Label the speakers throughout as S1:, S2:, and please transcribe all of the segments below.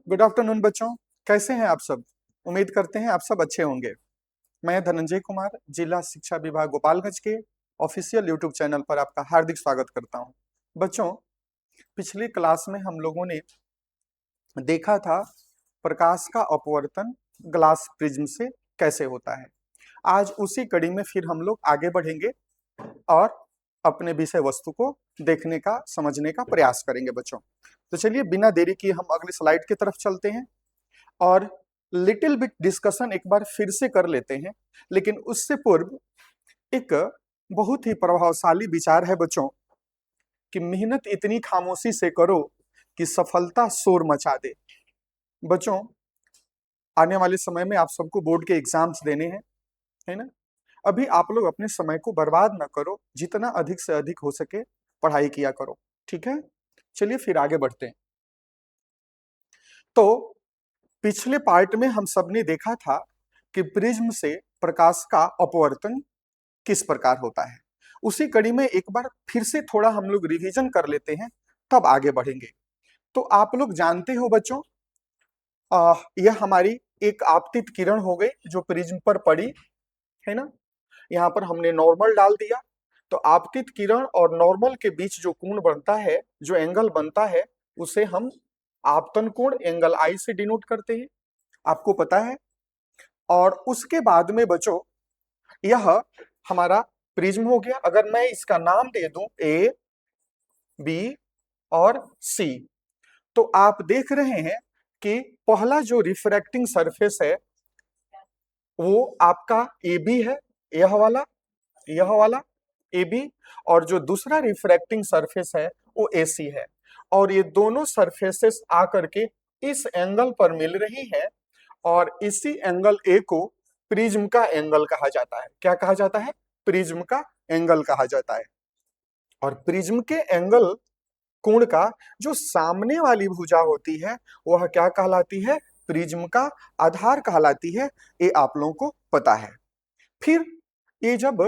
S1: Good afternoon बच्चों। कैसे हैं आप सब? उम्मीद करते हैं आप सब अच्छे होंगे। मैं धनंजय कुमार, जिला शिक्षा विभाग गोपालगंज के ऑफिशियल यूट्यूब चैनल पर आपका हार्दिक स्वागत करता हूं। बच्चों, पिछली क्लास में हम लोगों ने देखा था प्रकाश का अपवर्तन ग्लास प्रिज्म से कैसे होता है। आज उसी कड़ी में फिर हम लोग आगे बढ़ेंगे और अपने विषय वस्तु को देखने का, समझने का प्रयास करेंगे बच्चों। तो चलिए बिना देरी किए हम अगली स्लाइड की तरफ चलते हैं और लिटिल बिट डिस्कशन एक बार फिर से कर लेते हैं। लेकिन उससे पूर्व एक बहुत ही प्रभावशाली विचार है बच्चों कि मेहनत इतनी खामोशी से करो कि सफलता शोर मचा दे। बच्चों, आने वाले समय में आप सबको बोर्ड के एग्जाम्स देने हैं, है ना? अभी आप लोग अपने समय को बर्बाद ना करो, जितना अधिक से अधिक हो सके पढ़ाई किया करो, ठीक है? चलिए फिर आगे बढ़ते हैं। तो पिछले पार्ट में हम सब ने देखा था कि प्रिज्म से प्रकाश का अपवर्तन किस प्रकार होता है। उसी कड़ी में एक बार फिर से थोड़ा हम लोग रिवीजन कर लेते हैं, तब आगे बढ़ेंगे। तो आप लोग जानते हो बच्चों, यह हमारी एक आपतित किरण हो गई जो प्रिज्म पर पड़ी, है ना? यहाँ पर हमने नॉर्मल डाल दिया, तो आपतित किरण और नॉर्मल के बीच जो कोण बनता है, जो एंगल बनता है, उसे हम आपतन कोण एंगल आई से डिनोट करते हैं, आपको पता है। और उसके बाद में बच्चों यह हमारा प्रिज्म हो गया। अगर मैं इसका नाम दे दूं ए, बी और सी, तो आप देख रहे हैं कि पहला जो रिफ्रैक्टिंग सरफेस है वो आपका ए बी है, यह वाला ए बी, और जो दूसरा रिफ्रैक्टिंग सरफेस है वो ए सी है। और ये दोनों सरफेसेस आकर के इस एंगल पर मिल रही है और इसी एंगल ए को प्रिज्म का एंगल कहा जाता है। क्या कहा जाता है? प्रिज्म का एंगल कहा जाता है। और प्रिज्म के एंगल कोण का जो सामने वाली भुजा होती है वह क्या कहलाती है? प्रिज्म का आधार कहलाती है। ये आप लोगों को पता है। फिर ये जब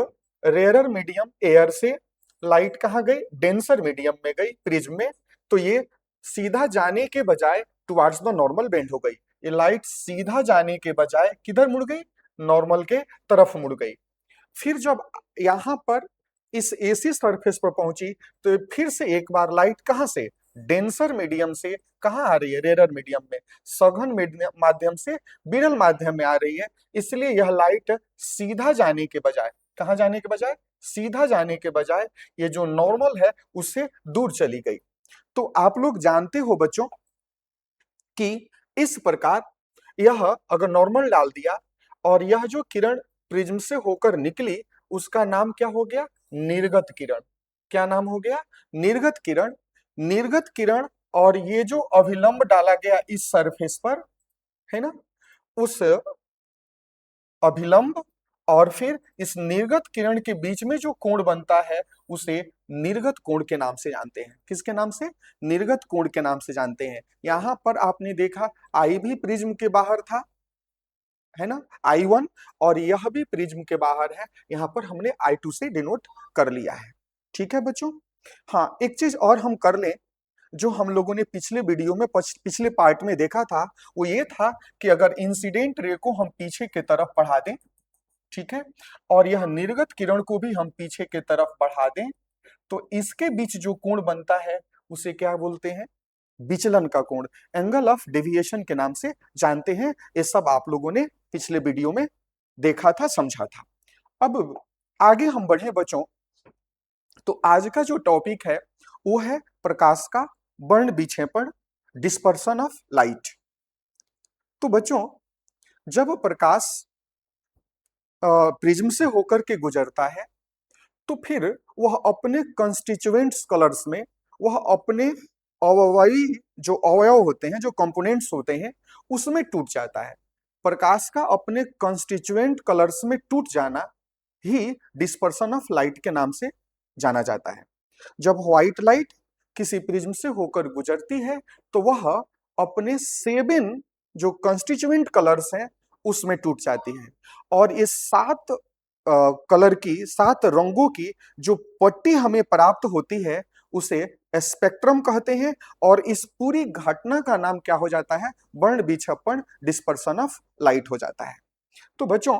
S1: रेयरर मीडियम एयर से लाइट कहाँ गई? डेंसर मीडियम में गई, प्रिज्म में, तो ये सीधा जाने के बजाय टुवार्ड्स द नॉर्मल बेंड हो गई। ये लाइट सीधा जाने के बजाय किधर मुड़ गई? नॉर्मल के तरफ मुड़ गई। फिर जब यहाँ पर इस एसी सरफेस पर पहुंची तो फिर से एक बार लाइट कहां से? डेंसर मीडियम से कहां आ रही है? रेयर मीडियम में, सघन माध्यम से विरल माध्यम में आ रही है। इसलिए यह लाइट सीधा जाने के बजाय, कहां जाने के बजाय? सीधा जाने के बजाय ये जो नॉर्मल है उससे दूर चली गई। तो आप लोग जानते हो बच्चों कि इस प्रकार यह अगर नॉर्मल डाल दिया और यह जो किरण प्रिज्म से होकर निकली उसका नाम क्या हो गया? निर्गत किरण। क्या नाम हो गया? निर्गत किरण। निर्गत किरण और ये जो अभिलंब डाला गया इस सरफेस पर, है ना, उस अभिलंब और फिर इस निर्गत किरण के बीच में जो कोण बनता है उसे निर्गत कोण के नाम से जानते हैं। किसके नाम से? निर्गत कोण के नाम से जानते हैं। यहां पर आपने देखा आई भी प्रिज्म के बाहर था, है ना, I1, और यह भी प्रिज्म के बाहर है। यहां पर हमने I2 से डिनोट कर लिया है। ठीक है बच्चों? हाँ, एक चीज और हम कर लें जो हम लोगों ने पिछले वीडियो में, पिछले पार्ट में देखा था, वो ये था कि अगर इंसिडेंट रे को हम पीछे की तरफ बढ़ा दें, ठीक है, और यह निर्गत किरण को भी हम पीछे की तरफ बढ़ा दें, तो इसके बीच जो कोण बनता है उसे क्या बोलते हैं? विचलन का कोण, एंगल ऑफ डेविएशन के नाम से जानते हैं। ये सब आप लोगों ने पिछले वीडियो में देखा था, समझा था। अब आगे हम बढ़े बच्चों, तो आज का जो टॉपिक है वो है प्रकाश का वर्ण विक्षेपण, डिस्पर्सन ऑफ लाइट। तो बच्चों, जब प्रकाश प्रिज्म से होकर के गुजरता है तो फिर वह अपने कंस्टिट्यूएंट्स कलर्स में, वह अपने अवयवी जो अवयव होते हैं, जो कंपोनेंट्स होते हैं, उसमें टूट जाता है। प्रकाश का अपने कंस्टिट्यूएंट कलर्स में टूट जाना ही डिस्पर्सन ऑफ लाइट के नाम से जाना जाता है। जब व्हाइट लाइट किसी प्रिज्म से होकर गुजरती है तो वह अपने 7 जो कंस्टिट्यूएंट कलर्स हैं उसमें टूट जाती है। और ये 7 कलर की, 7 रंगों की जो पट्टी हमें प्राप्त होती है उसे स्पेक्ट्रम कहते हैं, और इस पूरी घटना का नाम क्या हो जाता है? वर्ण विक्षेपण, डिस्पर्सन ऑफ लाइट हो जाता है। तो बच्चों,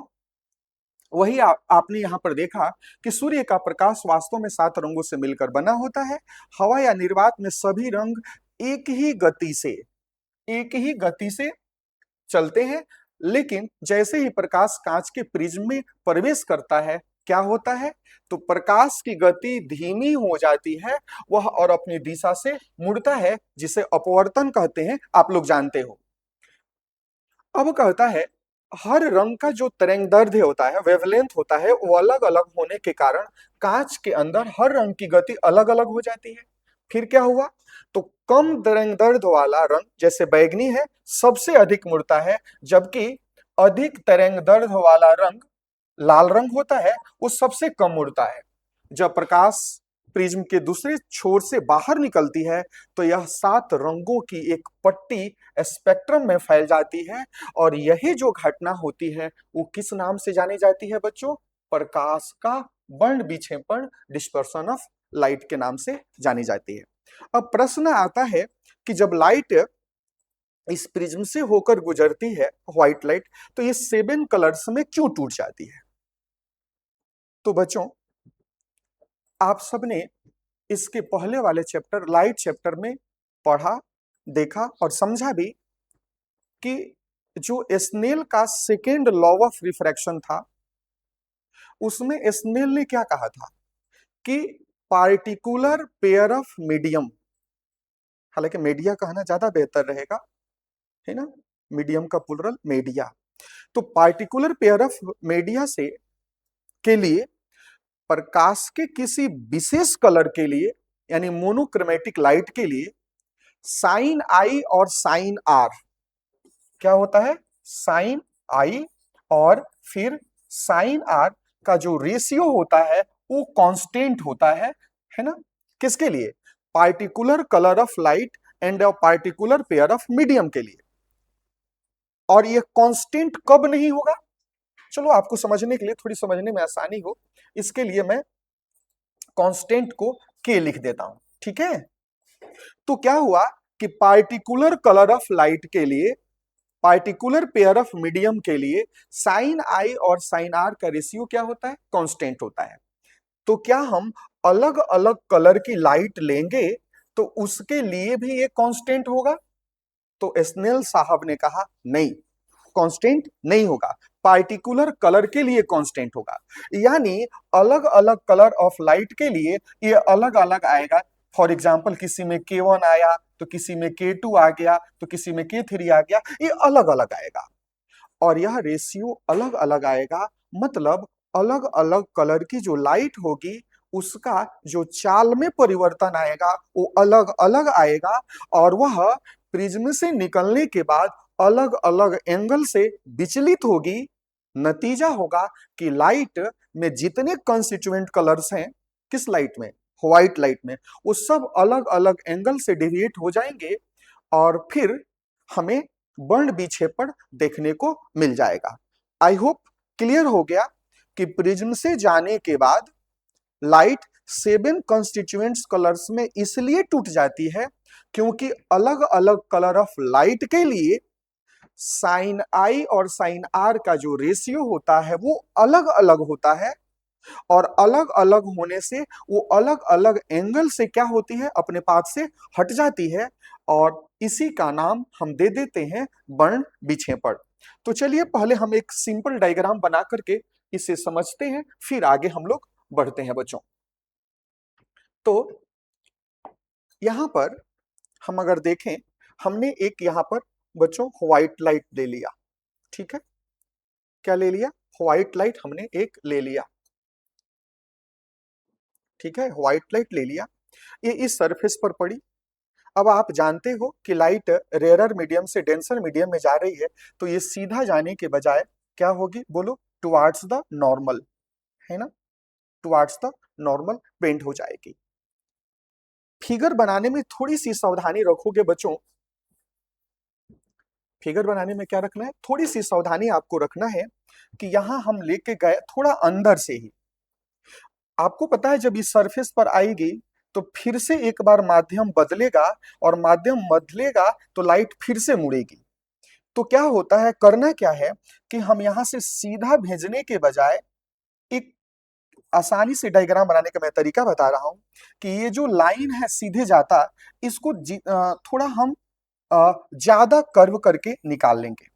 S1: वही आपने यहां पर देखा कि सूर्य का प्रकाश वास्तव में 7 रंगों से मिलकर बना होता है। हवा या निर्वात में सभी रंग एक ही गति से एक ही गति से चलते हैं, लेकिन जैसे ही प्रकाश कांच के प्रिज्म में प्रवेश करता है, क्या होता है? तो प्रकाश की गति धीमी हो जाती है, वह और अपनी दिशा से मुड़ता है, जिसे अपवर्तन कहते हैं, आप लोग जानते हो। अब कहता है, हर रंग का जो तरंगदैर्ध्य होता है, वेवलेंथ होता है, वो अलग अलग होने के कारण कांच के अंदर हर रंग की गति अलग अलग हो जाती है। फिर क्या हुआ? तो कम तरंगदैर्ध्य वाला रंग, जैसे बैगनी है, सबसे अधिक मुड़ता है, जबकि अधिक तरंगदैर्ध्य वाला रंग, लाल रंग होता है, वो सबसे कम मुड़ता है। जब प्रकाश प्रिज्म के दूसरे छोर से बाहर निकलती है, तो यह 7 रंगों की एक पट्टी स्पेक्ट्रम में फैल जाती है, और यही जो घटना होती है वो किस नाम से जानी जाती है बच्चों? प्रकाश का वर्ण विक्षेपण, डिस्पर्सन ऑफ लाइट के नाम से जानी जाती है। अब प्रश्न आता है कि जब लाइट इस प्रिज्म से होकर गुजरती है, व्हाइट लाइट, तो ये 7 कलर्स में क्यों टूट जाती है? तो बच्चों, आप सबने इसके पहले वाले चैप्टर, लाइट चैप्टर में पढ़ा, देखा और समझा भी कि जो स्नेल का सेकेंड लॉ ऑफ रिफ्रैक्शन था, उसमें स्नेल ने क्या कहा था कि पार्टिकुलर पेयर ऑफ मीडियम, हालांकि मीडिया कहना ज्यादा बेहतर रहेगा, है ना, मीडियम का प्लुरल मीडिया। तो पार्टिकुलर पेयर ऑफ मीडिया से के लिए प्रकाश के किसी विशेष कलर के लिए, यानी मोनोक्रोमेटिक लाइट के लिए, साइन आई और साइन आर क्या होता है? साइन आई और फिर साइन आर का जो रेशियो होता है वो कांस्टेंट होता है ना? किसके लिए? Particular colour of light and a particular pair of medium के लिए। और ये कांस्टेंट कब नहीं होगा? चलो, आपको समझने के लिए, थोड़ी समझने में आसानी हो, इसके लिए मैं कांस्टेंट को के लिख देता हूं, ठीक है? तो क्या हुआ कि पार्टिकुलर कलर ऑफ लाइट के लिए, पार्टिकुलर पेयर ऑफ मीडियम के लिए साइन आई और साइन आर का रेशियो क्या होता है? कांस्टेंट होता है। तो क्या हम अलग अलग कलर की लाइट लेंगे तो उसके लिए भी ये कांस्टेंट होगा? तो स्नेल साहब ने कहा नहीं, कांस्टेंट नहीं होगा, पार्टिकुलर कलर के लिए कांस्टेंट होगा। यानी अलग अलग कलर ऑफ लाइट के लिए ये अलग अलग आएगा। फॉर एग्जाम्पल, किसी में K1 आया तो किसी में K2 आ गया, तो किसी में K3 आ गया, ये अलग अलग आएगा, और यह रेशियो अलग अलग आएगा। मतलब अलग अलग कलर की जो लाइट होगी उसका जो चाल में परिवर्तन आएगा वो अलग अलग आएगा, और वह प्रिज्म से निकलने के बाद अलग अलग एंगल से विचलित होगी। नतीजा होगा कि लाइट में जितने कंस्टिट्यूएंट कलर्स हैं, किस लाइट में? व्हाइट लाइट में, वो सब अलग अलग एंगल से डेविएट हो जाएंगे, और फिर हमें वर्ण विक्षेपण देखने को मिल जाएगा। आई होप क्लियर हो गया कि प्रिज्म से जाने के बाद लाइट 7 कंस्टिट्यूएंट्स कलर्स में इसलिए टूट जाती है क्योंकि अलग अलग कलर ऑफ लाइट के लिए साइन आई और साइन आर का जो रेशियो होता है वो अलग अलग होता है, और अलग अलग होने से वो अलग अलग एंगल से क्या होती है? अपने पाथ से हट जाती है, और इसी का नाम हम दे देते हैं वर्ण विक्षेपण। तो चलिए पहले हम एक सिंपल डायग्राम बना करके इसे समझते हैं, फिर आगे हम लोग बढ़ते हैं बच्चों। तो यहां पर हम अगर देखें, हमने एक यहां पर बच्चों व्हाइट लाइट ले लिया, ठीक है? क्या ले लिया? व्हाइट लाइट हमने एक ले लिया, ठीक है? व्हाइट लाइट ले लिया, ये इस सरफेस पर पड़ी। अब आप जानते हो कि लाइट रेयरर मीडियम से डेंसर मीडियम में जा रही है, तो ये सीधा जाने के बजाय क्या होगी? बोलो, टुवार्ड्स द नॉर्मल, है ना? टुवार्ड्स द नॉर्मल बेंड हो जाएगी। फिगर बनाने में थोड़ी सी सावधानी रखोगे बच्चों, फिगर बनाने में क्या रखना है? थोड़ी सी सावधानी आपको रखना है कि यहां हम लेके गए थोड़ा अंदर से ही। आपको पता है जब इस सरफेस पर आएगी तो फिर से एक बार माध्यम बदलेगा, और माध्यम बदलेगा तो लाइट फिर से मुड़ेगी। तो क्या होता है, करना क्या है कि हम यहां से सीधा भेजने के बजाय एक आसानी से डायग्राम बनाने का मैं तरीका बता रहा हूं कि ये जो लाइन है सीधे जाता, इसको थोड़ा हम ज्यादा कर्व करके निकाल लेंगे।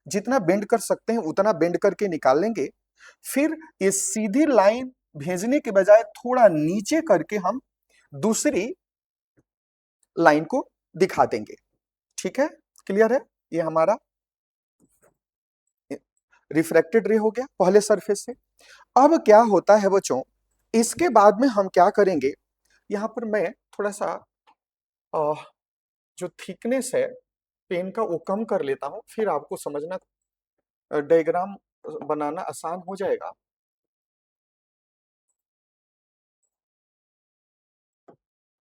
S1: जितना बेंड कर सकते हैं उतना बेंड करके निकाल लेंगे। फिर ये सीधी लाइन भेजने के बजाय थोड़ा नीचे करके हम दूसरी लाइन को दिखा देंगे। ठीक है, क्लियर है? ये हमारा रिफ्रैक्टेड रे हो गया पहले सरफेस से। अब क्या होता है बच्चों, इसके बाद में हम क्या करेंगे, यहां पर मैं थोड़ा सा अ, जो थिकनेस है पेन का वो कम कर लेता हूं, फिर आपको समझना डायग्राम बनाना आसान हो जाएगा।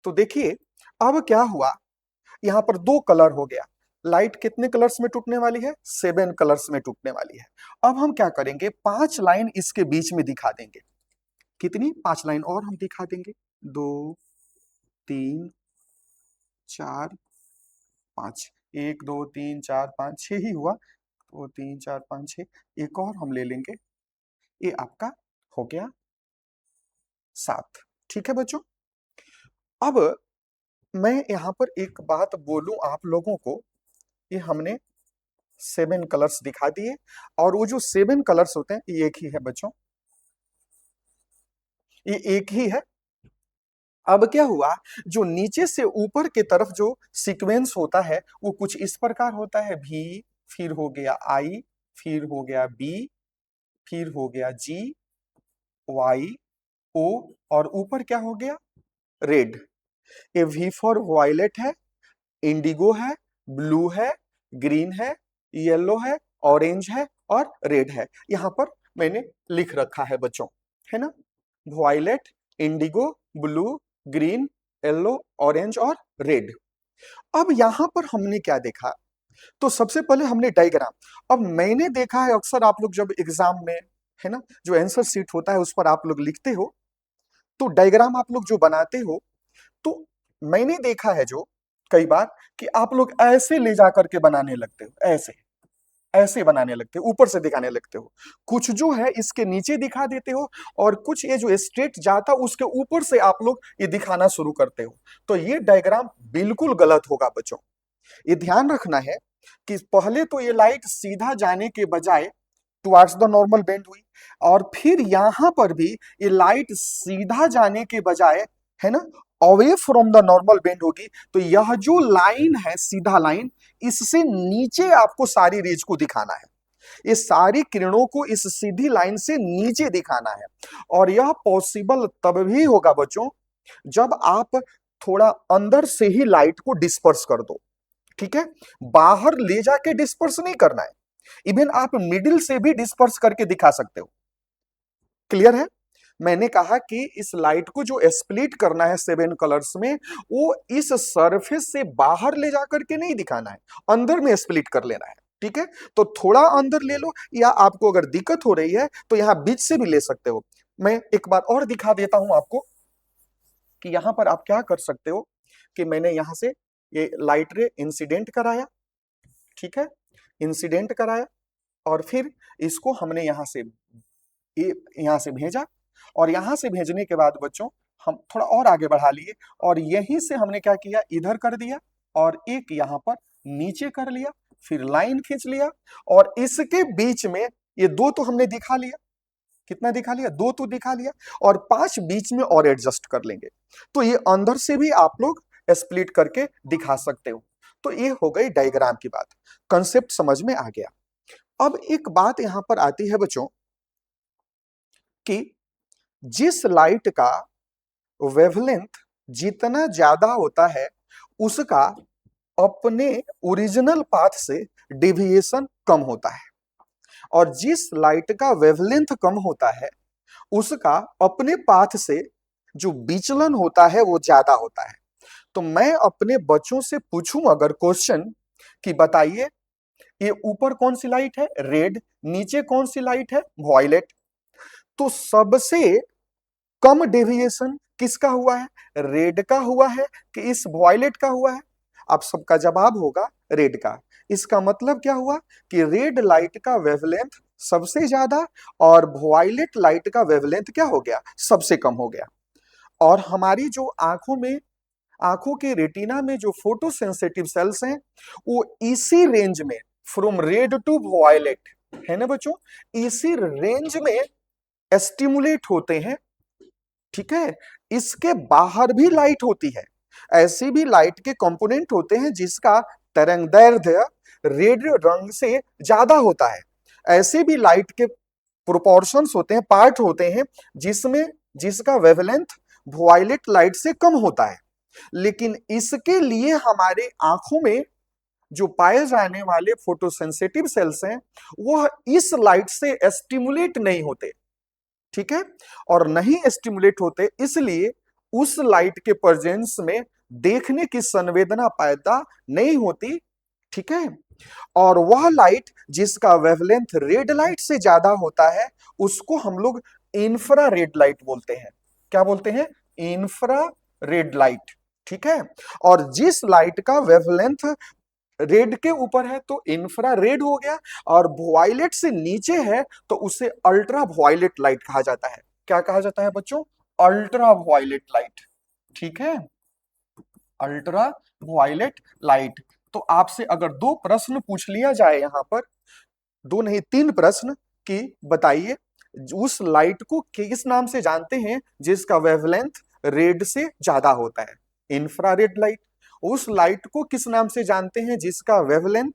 S1: तो देखिए अब क्या हुआ, यहां पर दो कलर हो गया। लाइट कितने कलर्स में टूटने वाली है? 7 कलर्स में टूटने वाली है। अब हम क्या करेंगे, 5 लाइन इसके बीच में दिखा देंगे। कितनी? 5 लाइन और हम दिखा देंगे। 2 3 4 5, 1 2 3 4 5 6 ही हुआ। 2 3 4 5 6, एक और हम ले लेंगे। ये आपका हो गया 7। ठीक है बच्चों, अब मैं यहां पर एक बात बोलूं आप लोगों को, ये हमने 7 कलर्स दिखा दिए, और वो जो 7 कलर्स होते हैं ये एक ही है बच्चों, ये एक ही है। अब क्या हुआ, जो नीचे से ऊपर की तरफ जो सीक्वेंस होता है वो कुछ इस प्रकार होता है, भी, फिर हो गया आई, फिर हो गया बी, फिर हो गया जी, वाई, ओ, और ऊपर क्या हो गया, रेड। ये वी फॉर वायलेट है, इंडिगो है, ब्लू है, ग्रीन है, येलो है, ऑरेंज है और रेड है। यहां पर मैंने लिख रखा है बच्चों, है ना, violet, indigo, blue, green, yellow, orange और रेड। अब यहां पर हमने क्या देखा, तो सबसे पहले हमने डायग्राम। अब मैंने देखा है अक्सर आप लोग जब एग्जाम में, है ना, जो आंसर शीट होता है उस पर आप लोग लिखते हो, तो डायग्राम आप लोग जो बनाते हो, तो मैंने देखा है जो कई बार कि आप लोग ऐसे ले जा करके बनाने लगते हो, ऐसे ऐसे बनाने लगते हो, ऊपर से दिखाने लगते हो। कुछ जो है इसके नीचे दिखा देते हो, और कुछ ये जो स्ट्रेट जाता उसके ऊपर से आप लोग ये दिखाना शुरू करते हो। तो ये डायग्राम बिल्कुल गलत होगा बच्चों। ये ध्यान रखना है कि पहले तो ये लाइट सीधा जाने के बजाय टुवर्ड्स द नॉर्मल बेंड हुई, और फिर यहां पर भी ये लाइट सीधा जाने के बजाय, है ना, away from the normal bend होगी। तो यह जो लाइन है सीधा लाइन, इससे नीचे आपको सारी रेज को दिखाना है, ये सारी किरणों को इस सीधी लाइन से नीचे दिखाना है। और यह पॉसिबल तब भी होगा बच्चों जब आप थोड़ा अंदर से ही लाइट को डिस्पर्स कर दो। ठीक है, बाहर ले जाके डिस्पर्स नहीं करना है, इवन आप मिडिल से भी डिस्पर्स करके दिखा सकते हो। क्लियर है? मैंने कहा कि इस लाइट को जो स्प्लिट करना है 7 कलर्स में, वो इस सरफेस से बाहर ले जाकर के नहीं दिखाना है, अंदर में स्प्लिट कर लेना है। ठीक है, तो थोड़ा अंदर ले लो, या आपको अगर दिक्कत हो रही है तो यहां बीच से भी ले सकते हो। मैं एक बार और दिखा देता हूं आपको कि यहां पर आप क्या कर सकते हो, कि मैंने यहां से ये लाइट रे इंसिडेंट कराया। ठीक है, इंसिडेंट कराया, और फिर इसको हमने यहां से भेजा, और यहां से भेजने के बाद बच्चों हम थोड़ा और आगे बढ़ा लिए, और यहीं से हमने क्या किया, इधर कर दिया, और एक यहां पर नीचे कर लिया, फिर लाइन खींच लिया, और इसके बीच में ये दो तो हमने दिखा लिया। कितना दिखा लिया? दो तो दिखा लिया, और 5 बीच में और एडजस्ट कर लेंगे। तो ये अंदर से भी आप लोग स्प्लिट करके दिखा सकते हो। तो ये हो गई डायग्राम की बात, कंसेप्ट समझ में आ गया। अब एक बात यहां पर आती है बच्चों कि जिस लाइट का वेवलेंथ जितना ज्यादा होता है उसका अपने ओरिजिनल पाथ से डेविएशन कम होता है, और जिस लाइट का वेवलेंथ कम होता है उसका अपने पाथ से जो विचलन होता है वो ज्यादा होता है। तो मैं अपने बच्चों से पूछूं अगर क्वेश्चन कि बताइए, ये ऊपर कौन सी लाइट है? रेड। नीचे कौन सी लाइट है? वॉयलेट। तो सबसे कम डेविएशन किसका हुआ है, रेड का हुआ है कि इस वॉयलेट का हुआ है? आप सबका जवाब होगा रेड का। इसका मतलब क्या हुआ कि रेड लाइट का वेवलेंथ सबसे ज्यादा और वॉयलेट लाइट का वेवलेंथ क्या हो गया, सबसे कम हो गया। और हमारी जो आंखों में, आंखों के रेटिना में जो फोटो सेंसिटिव सेल्स हैं वो इसी रेंज में, फ्रॉम रेड टू वॉयलेट, है ना बच्चों, इसी रेंज में एस्टिमुलेट होते हैं। ठीक है, इसके बाहर भी लाइट होती है, ऐसी भी लाइट के कंपोनेंट होते हैं जिसका तरंगदैर्ध्य रेड रंग से ज्यादा होता है। ऐसे भी लाइट के प्रोपोर्शंस होते हैं, पार्ट होते हैं जिसमें, जिसका वेवलेंथ वॉयलेट लाइट से कम होता है। लेकिन इसके लिए हमारे आंखों में जो पाए जाने वाले फोटोसेंसिटिव सेल्स हैं वह इस लाइट से एस्टिमुलेट नहीं होते। ठीक है, और नहीं एस्टिमुलेट होते, इसलिए उस लाइट के प्रेजेंस में देखने की संवेदना पैदा नहीं होती। ठीक है, और वह लाइट जिसका वेवलेंथ रेड लाइट से ज्यादा होता है उसको हम लोग इंफ्रा रेड लाइट बोलते हैं। क्या बोलते हैं, इंफ्रा रेड लाइट। ठीक है, और जिस लाइट का वेवलेंथ रेड के ऊपर है तो इंफ्रा रेड हो गया, और वॉयलेट से नीचे है तो उसे अल्ट्रा वॉयलेट लाइट कहा जाता है। क्या कहा जाता है बच्चों, अल्ट्रा वॉयलेट लाइट। ठीक है, अल्ट्रा वॉयलेट लाइट। तो आपसे अगर दो प्रश्न पूछ लिया जाए यहां पर, दो नहीं तीन प्रश्न, कि बताइए उस लाइट को किस नाम से जानते हैं जिसका वेवलेंथ रेड से ज्यादा होता है, इंफ्रारेड लाइट। उस लाइट को किस नाम से जानते हैं जिसका वेवलेंथ,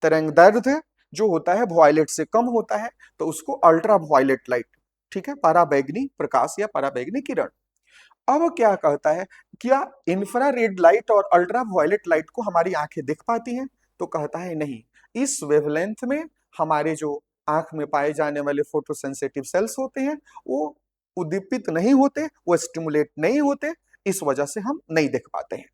S1: तरंगदैर्ध्य जो होता है वॉयलेट से कम होता है, तो उसको अल्ट्रा वॉयलेट लाइट। ठीक है, पराबैंगनी प्रकाश या पराबैंगनी किरण। अब क्या कहता है, क्या इंफ्रारेड लाइट और अल्ट्रा वायलेट लाइट को हमारी आंखें देख पाती हैं? तो कहता है नहीं, इस वेवलेंथ में हमारे जो आंख में पाए जाने वाले फोटोसेंसिटिव सेल्स होते हैं वो उद्दीपित नहीं होते, वो स्टिमुलेट नहीं होते, इस वजह से हम नहीं देख पाते हैं।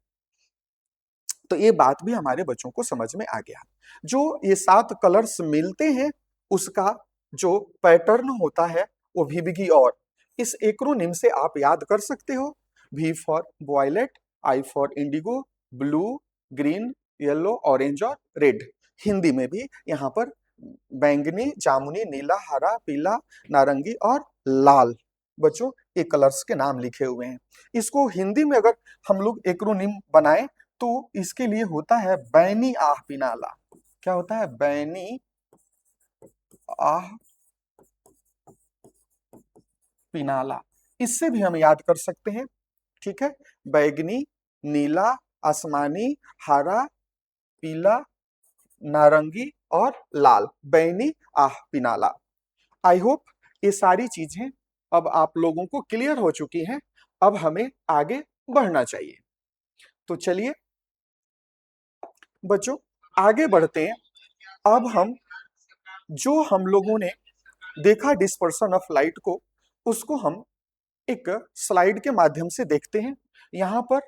S1: तो ये बात भी हमारे बच्चों को समझ में आ गया। जो ये 7 कलर्स मिलते हैं उसका जो पैटर्न होता है वो VBG, और इस एक्रोनिम से आप याद कर सकते हो, V for violet, I for indigo, blue, green, yellow, orange और रेड। हिंदी में भी यहाँ पर बैंगनी, जामुनी, नीला, हरा, पीला, नारंगी और लाल, बच्चों ये कलर्स के नाम लिखे हुए हैं। इसको हिंदी में अगर हम लोग एक्रोनिम बनाएं तो इसके लिए होता है बैनी आह पिनाला। क्या होता है, बैनी आह पिनाला। इससे भी हम याद कर सकते हैं। ठीक है, बैगनी, नीला, आसमानी, हरा, पीला, नारंगी और लाल, बैनी आह पिनाला। आई होप ये सारी चीजें अब आप लोगों को क्लियर हो चुकी हैं। अब हमें आगे बढ़ना चाहिए। तो चलिए बच्चों आगे बढ़ते हैं। अब हम जो हम लोगों ने देखा डिस्पर्सन ऑफ लाइट को, उसको हम एक स्लाइड के माध्यम से देखते हैं। यहां पर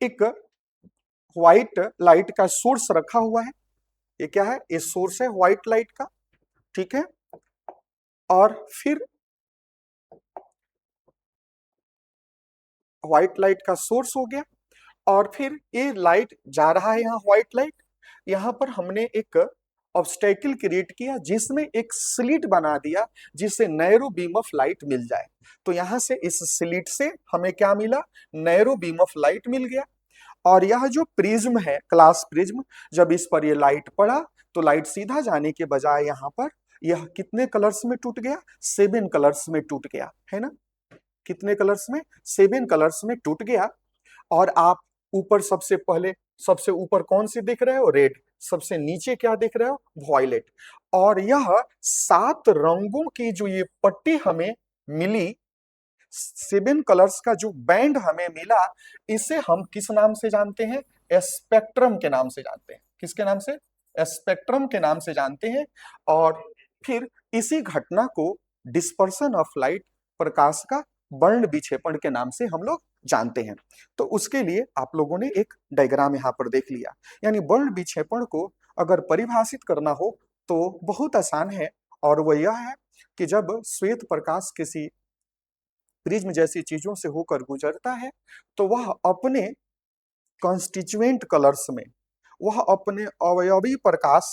S1: एक व्हाइट लाइट का सोर्स रखा हुआ है। ये क्या है, ये सोर्स है व्हाइट लाइट का। ठीक है, और फिर व्हाइट लाइट का सोर्स हो गया, और फिर ये लाइट जा रहा है यहाँ व्हाइट लाइट। यहाँ पर हमने एक ऑब्स्टेकल क्रिएट किया जिसमें एक स्लिट बना दिया जिससे नैरो बीम ऑफ लाइट मिल जाए। तो यहाँ से इस स्लिट से हमें क्या मिला, नैरो बीम ऑफ लाइट मिल गया। और यह जो प्रिज्म है, ग्लास प्रिज्म, जब इस पर ये लाइट पड़ा तो लाइट सीधा जाने के बजाय यहाँ पर यह कितने कलर्स में टूट गया, 7 कलर्स में टूट गया, है ना। कितने कलर्स में, 7 कलर्स में टूट गया। और आप ऊपर सबसे पहले, सबसे ऊपर कौन सी दिख रहे हो, रेड, सबसे नीचे क्या दिख रहे हो, वॉयलेट। और यह 7 रंगों की जो ये पट्टी हमें मिली, 7 कलर्स का जो बैंड हमें मिला, इसे हम किस नाम से जानते हैं, स्पेक्ट्रम के नाम से जानते हैं। किसके नाम से, स्पेक्ट्रम के नाम से जानते हैं। और फिर इसी घटना को डिस्पर्सन ऑफ लाइट, प्रकाश का वर्ण विक्षेपण के नाम से हम लोग जानते हैं। तो उसके लिए आप लोगों ने एक डायग्राम यहाँ पर देख लिया। यानी वर्ण विक्षेपण को अगर परिभाषित करना हो तो बहुत आसान है, और वह यह है कि जब श्वेत प्रकाश किसी प्रिज्म जैसी चीजों से होकर गुजरता है तो वह अपने कॉन्स्टिट्यूएंट कलर्स में, वह अपने अवयवी प्रकाश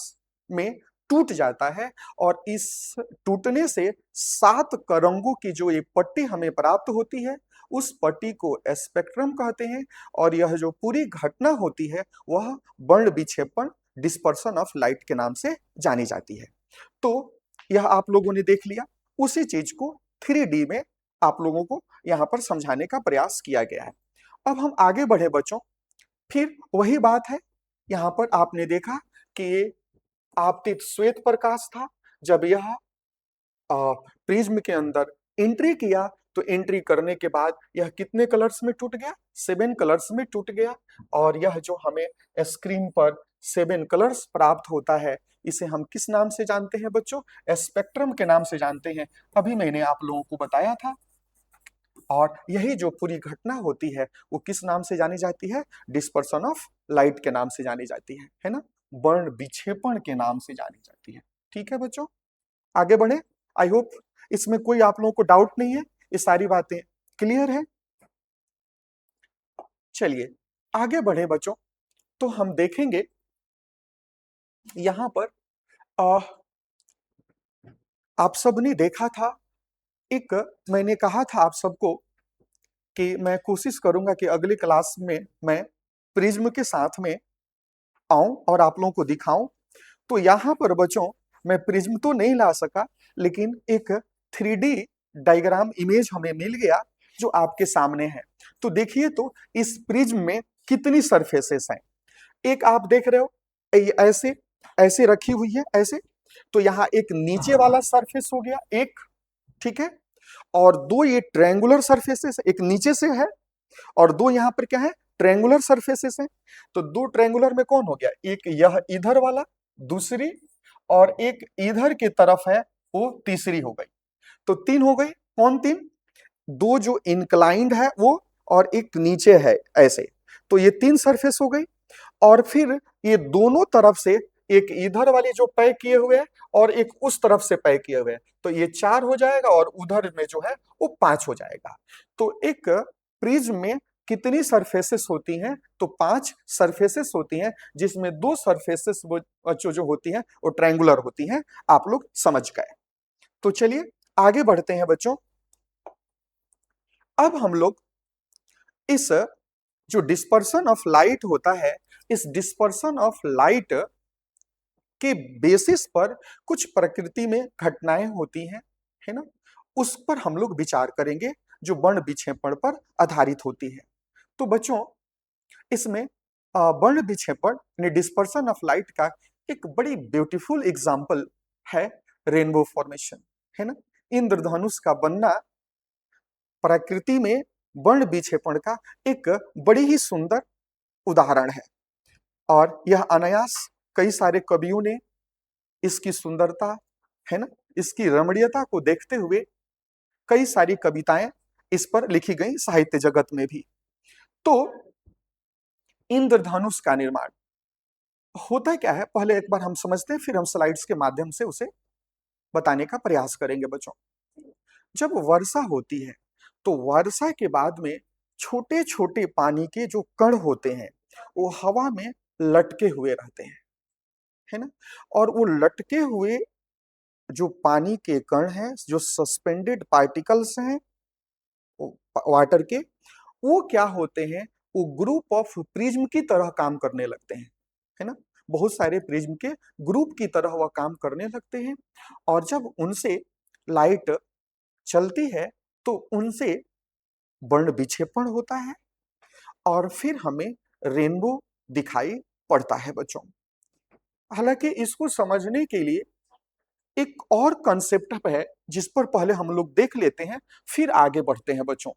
S1: में टूट जाता है और इस टूटने से 7 रंगों की जो एक पट्टी हमें प्राप्त होती है उस पट्टी को स्पेक्ट्रम कहते हैं। और यह जो पूरी घटना होती है वह वर्ण विक्षेपण, डिस्पर्सन ऑफ लाइट के नाम से जानी जाती है। तो यह आप लोगों ने देख लिया, उसी चीज को 3D में आप लोगों को यहाँ पर समझाने का प्रयास किया गया है। अब हम आगे बढ़े बच्चों, फिर वही बात है, यहाँ पर आपने देखा कि आपतित श्वेत प्रकाश था, जब यह प्रिज्म के अंदर एंट्री किया तो एंट्री करने के बाद यह कितने कलर्स में टूट गया? 7 कलर्स में टूट गया। और यह जो हमें स्क्रीन पर 7 कलर्स प्राप्त होता है इसे हम किस नाम से जानते हैं बच्चों? स्पेक्ट्रम के नाम से जानते हैं। अभी मैंने आप लोगों को बताया था। और यही जो पूरी घटना होती है वो किस नाम से जानी जाती है? डिस्पर्सन ऑफ लाइट के नाम से जानी जाती है ना, वर्ण विक्षेपण के नाम से जानी जाती है। ठीक है बच्चों, आगे बढ़े। आई होप इसमें कोई आप लोगों को डाउट नहीं है, ये सारी बातें क्लियर है। चलिए आगे बढ़े बच्चों, तो हम देखेंगे यहां पर आप सबने देखा था, एक मैंने कहा था आप सबको कि मैं कोशिश करूंगा कि अगली क्लास में मैं प्रिज्म के साथ में आऊं और आप लोगों को दिखाऊं। तो यहाँ पर बच्चों मैं प्रिज्म तो नहीं ला सका, लेकिन एक 3D डायग्राम इमेज हमें मिल गया जो आपके सामने है। तो देखिए, तो इस प्रिज्म में कितनी सरफेसेस हैं। एक आप देख रहे हो ये ऐसे ऐसे रखी हुई है ऐसे, तो यहाँ एक नीचे वाला सरफेस हो गया एक, ठीक है। और 2 ये ट्रायंगुलर सरफेसेस, एक नीचे से है और 2 यहाँ पर क्या है? ट्रायंगुलर सरफेसेस हैं। तो 2 ट्रायंगुलर में कौन हो गया? एक यह इधर वाला, दूसरी, और एक इधर की तरफ है वो तीसरी हो गई। तो 3 हो गई। कौन 3? 2 जो इंक्लाइंड है वो, और एक नीचे है ऐसे। तो ये 3 सरफेस हो गई। और फिर ये दोनों तरफ से एक इधर वाली जो पैक किए हुए हैं और एक उस तरफ से पैक किए हुए हैं, तो ये 4 हो जाएगा और उधर में जो है वो 5 हो जाएगा। तो एक प्रिज्म में कितनी सरफेसेस होती हैं? तो 5 सरफेसेस होती हैं, जिसमें 2 सरफेसेस जो होती हैं वो ट्रायंगुलर होती हैं। आप लोग समझ गए। तो चलिए आगे बढ़ते हैं बच्चों। अब हम लोग इस जो डिस्पर्सन ऑफ लाइट होता है, इस डिस्पर्सन ऑफ लाइट के बेसिस पर कुछ प्रकृति में घटनाएं होती हैं, है ना, उस पर हम लोग विचार करेंगे जो वर्ण विक्षेपण पर आधारित होती है। तो बच्चों इसमें वर्ण विक्षेपण यानी डिस्पर्सन ऑफ लाइट का एक बड़ी ब्यूटीफुल एग्जाम्पल है रेनबो फॉर्मेशन, है ना। इंद्रधनुष का बनना प्रकृति में वर्ण विक्षेपण का एक बड़ी ही सुंदर उदाहरण है। और यह अनायास कई सारे कवियों ने इसकी सुंदरता, है ना, इसकी रमणीयता को देखते हुए कई सारी कविताएं इस पर लिखी गई साहित्य जगत में भी। तो इंद्रधनुष का निर्माण होता क्या है, पहले एक बार हम समझते हैं, फिर हम स्लाइड्स के माध्यम से उसे बताने का प्रयास करेंगे बच्चों। जब वर्षा होती है तो वर्षा के बाद में छोटे छोटे पानी के जो कण होते हैं वो हवा में लटके हुए रहते हैं, है ना। और वो लटके हुए जो पानी के कण हैं, जो सस्पेंडेड पार्टिकल्स हैं वाटर के, वो क्या होते हैं? वो ग्रुप ऑफ प्रिज्म की तरह काम करने लगते हैं, है ना। बहुत सारे प्रिज्म के ग्रुप की तरह वह काम करने लगते हैं। और जब उनसे लाइट चलती है तो उनसे वर्ण विक्षेपण होता है और फिर हमें रेनबो दिखाई पड़ता है बच्चों। हालांकि इसको समझने के लिए एक और कंसेप्ट है जिस पर पहले हम लोग देख लेते हैं, फिर आगे बढ़ते हैं बच्चों।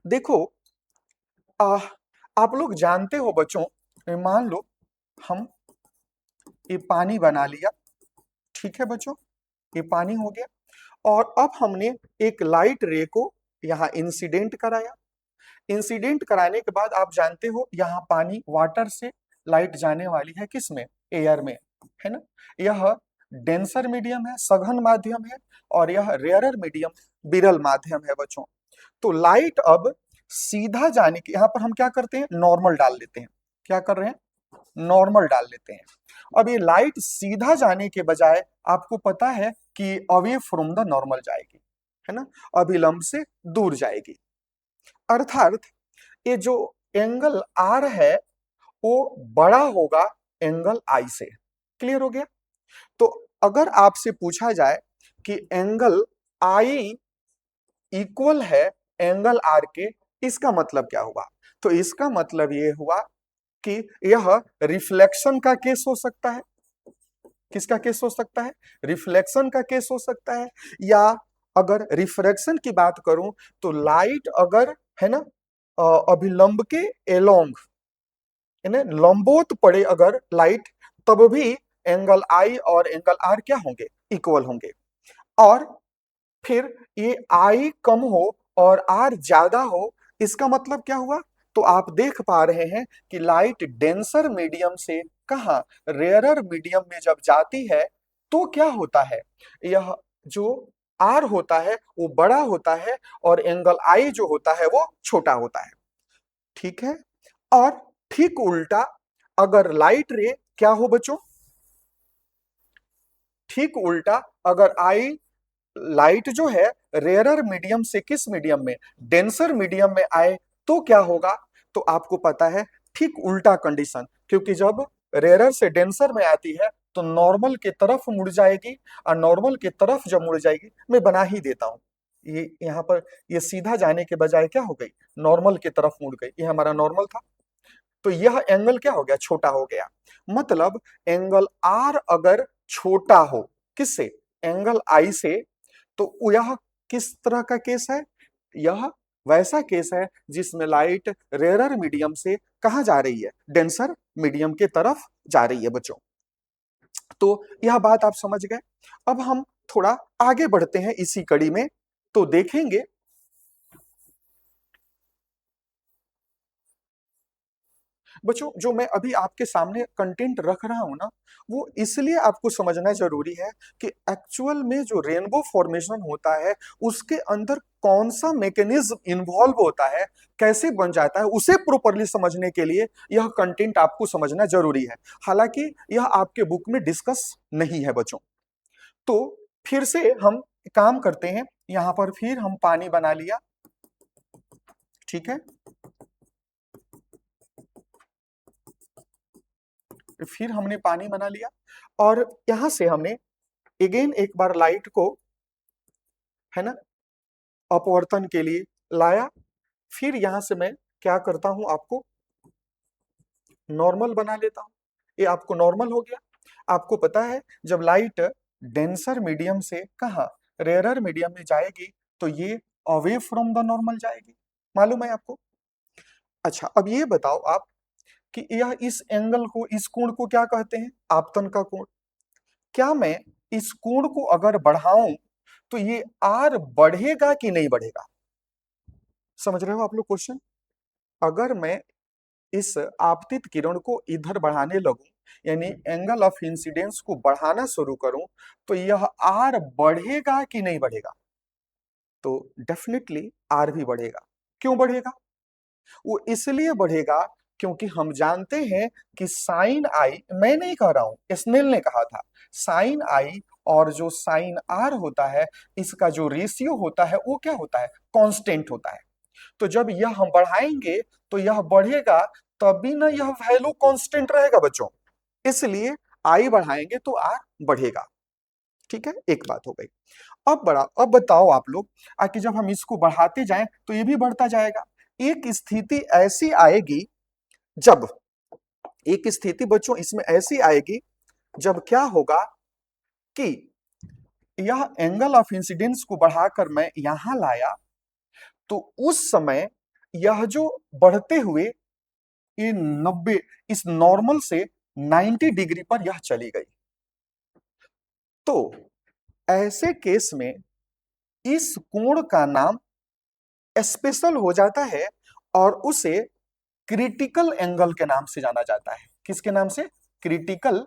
S1: देखो आप लोग जानते हो बच्चों, मान लो हम ये पानी बना लिया, ठीक है बच्चों, ये पानी हो गया। और अब हमने एक लाइट रे को यहाँ इंसिडेंट कराया। इंसिडेंट कराने के बाद आप जानते हो यहाँ पानी वाटर से लाइट जाने वाली है किस में? एयर में, है ना। यह डेंसर मीडियम है, सघन माध्यम है, और यह रेयरर मीडियम, विरल माध्यम है बच्चों। तो लाइट अब सीधा जाने की, यहां पर हम क्या करते हैं, नॉर्मल डाल लेते हैं। क्या कर रहे हैं, नॉर्मल डाल लेते हैं। अब ये लाइट सीधा जाने के बजाय आपको पता है कि अवे फ्रॉम द नॉर्मल जाएगी, है ना, अभिलंब से दूर जाएगी। अर्थात ये जो एंगल आर है वो बड़ा होगा एंगल आई से। क्लियर हो गया। तो अगर आपसे पूछा जाए कि एंगल आई इक्वल है एंगल आर के, इसका मतलब क्या हुआ, तो इसका मतलब ये हुआ कि यह रिफ्लेक्शन का केस हो सकता है। किसका केस हो सकता है, रिफ्लेक्शन का केस हो सकता है। या अगर रिफ्रैक्शन की बात करूं तो लाइट अगर, है ना, अभिलंब के एलोंग, यानी लंबोत पड़े अगर लाइट, तब भी एंगल आई और एंगल आर क्या होंगे, इक्वल होंगे। और फिर ये आई कम हो और आर ज्यादा हो, इसका मतलब क्या हुआ, तो आप देख पा रहे हैं कि लाइट डेंसर मीडियम से कहा, रेयरर मीडियम में जब जाती है तो क्या होता है, यह जो आर होता है वो बड़ा होता है और एंगल आई जो होता है वो छोटा होता है। ठीक है। और ठीक उल्टा अगर लाइट रे क्या हो बच्चों, ठीक उल्टा अगर आई, लाइट जो है रेयरर मीडियम से किस मीडियम में, डेंसर मीडियम में आए तो क्या होगा, तो आपको पता है ठीक उल्टा कंडीशन, क्योंकि जब रेयरर से डेंसर में आती है तो नॉर्मल के तरफ मुड़ जाएगी, और नॉर्मल के तरफ जब मुड़ जाएगी, मैं बना ही देता हूं, ये यहां पर ये सीधा जाने के बजाय क्या हो गई, नॉर्मल की तरफ मुड़ गई, ये हमारा नॉर्मल था। तो यह एंगल क्या हो गया, छोटा हो गया। मतलब एंगल आर अगर छोटा हो किससे, एंगल आई से, तो यह किस तरह का केस है, यह वैसा केस है जिसमें लाइट रेयरर मीडियम से कहां जा रही है, डेंसर मीडियम के तरफ जा रही है बच्चों। तो यह बात आप समझ गए। अब हम थोड़ा आगे बढ़ते हैं इसी कड़ी में, तो देखेंगे बच्चों, जो मैं अभी आपके सामने कंटेंट रख रहा हूं ना, वो इसलिए आपको समझना जरूरी है कि एक्चुअल में जो रेनबो फॉर्मेशन होता है उसके अंदर कौन सा मैकेनिज्म इन्वॉल्व होता है, कैसे बन जाता है, उसे प्रॉपरली समझने के लिए यह कंटेंट आपको समझना जरूरी है। हालांकि यह आपके बुक में डिस्कस नहीं है बच्चों। तो फिर से हम काम करते हैं, यहां पर फिर हम पानी बना लिया। ठीक है, फिर हमने पानी बना लिया और यहां से हमने अगेन एक बार लाइट को, है ना, अपवर्तन के लिए लाया। फिर यहां से मैं क्या करता हूं, आपको नॉर्मल बना लेता हूं। ये आपको नॉर्मल हो गया। आपको पता है जब लाइट डेंसर मीडियम से कहा, रेयरर मीडियम में जाएगी तो ये अवे फ्रॉम द नॉर्मल जाएगी, मालूम है आपको। अच्छा, अब ये बताओ आप कि यह इस एंगल को, इस कोण को क्या कहते हैं, आपतन का कोण। क्या मैं इस कोण को अगर बढ़ाऊं तो ये आर बढ़ेगा कि नहीं बढ़ेगा, समझ रहे हो आप लोग क्वेश्चन। अगर मैं इस आपतित किरण को इधर बढ़ाने लगूं, यानी एंगल ऑफ इंसिडेंस को बढ़ाना शुरू करूं, तो यह आर बढ़ेगा कि नहीं बढ़ेगा, तो डेफिनेटली आर भी बढ़ेगा। क्यों बढ़ेगा, वो इसलिए बढ़ेगा क्योंकि हम जानते हैं कि साइन आई, मैं नहीं कह रहा हूं, स्नेल ने कहा था, साइन आई और जो साइन आर होता है, इसका जो रेशियो होता है वो क्या होता है, कांस्टेंट होता है। तो जब यह हम बढ़ाएंगे तो यह बढ़ेगा, तभी ना यह वैल्यू कांस्टेंट रहेगा बच्चों। इसलिए आई बढ़ाएंगे तो आर बढ़ेगा। ठीक है, एक बात हो गई। अब बताओ आप लोग, कि जब हम इसको बढ़ाते जाएं तो ये भी बढ़ता जाएगा। एक स्थिति ऐसी आएगी जब, एक स्थिति बच्चों इसमें ऐसी आएगी जब क्या होगा कि यह एंगल ऑफ इंसिडेंस को बढ़ाकर मैं यहां लाया, तो उस समय यह जो बढ़ते हुए ये 90, इस नॉर्मल से 90 डिग्री पर यह चली गई। तो ऐसे केस में इस कोण का नाम स्पेशल हो जाता है और उसे क्रिटिकल एंगल के नाम से जाना जाता है। किसके नाम से, क्रिटिकल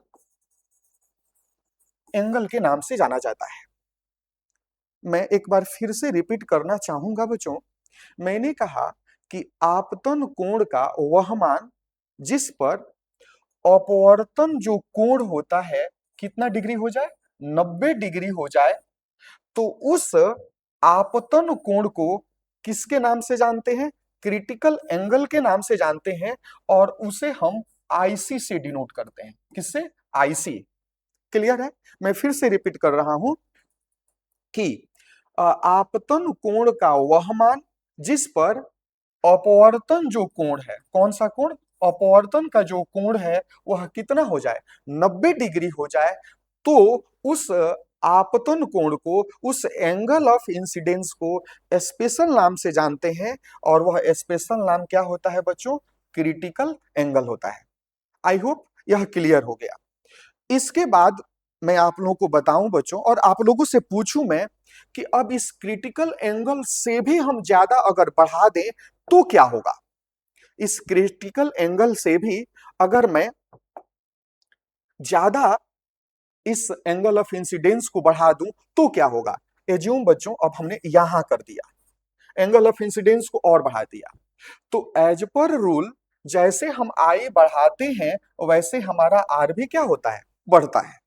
S1: एंगल के नाम से जाना जाता है। मैं एक बार फिर से रिपीट करना चाहूंगा बच्चों, मैंने कहा कि आपतन कोण का वह मान जिस पर अपवर्तन जो कोण होता है कितना डिग्री हो जाए, 90 डिग्री हो जाए, तो उस आपतन कोण को किसके नाम से जानते हैं, क्रिटिकल एंगल के नाम से जानते हैं, और उसे हम आईसी से डिनोट करते हैं। किससे, आईसी। क्लियर है? मैं फिर से रिपीट कर रहा हूं कि आपतन कोण का वह मान जिस पर अपवर्तन जो कोण है, कौन सा कोण, अपवर्तन का जो कोण है वह कितना हो जाए, 90 डिग्री हो जाए, तो उस आपतन कोण को, उस एंगल ऑफ इंसिडेंस को स्पेशल नाम से जानते हैं, और वह स्पेशल नाम क्या होता है बच्चों, क्रिटिकल एंगल होता है। आई होप यह क्लियर हो गया। इसके बाद मैं आप लोगों को बताऊं बच्चों, और आप लोगों से पूछूं मैं कि अब इस क्रिटिकल एंगल से भी हम ज्यादा अगर बढ़ा दें तो क्या होगा। इस क्रिटिकल एंगल से भी अगर मैं ज्यादा इस एंगल ऑफ इंसिडेंस को बढ़ा दूं तो क्या होगा। एज्यूम बच्चों, अब हमने यहां कर दिया, एंगल ऑफ इंसिडेंस को और बढ़ा दिया, तो एज पर रूल जैसे हम आई बढ़ाते हैं वैसे हमारा आर भी क्या होता है, बढ़ता है।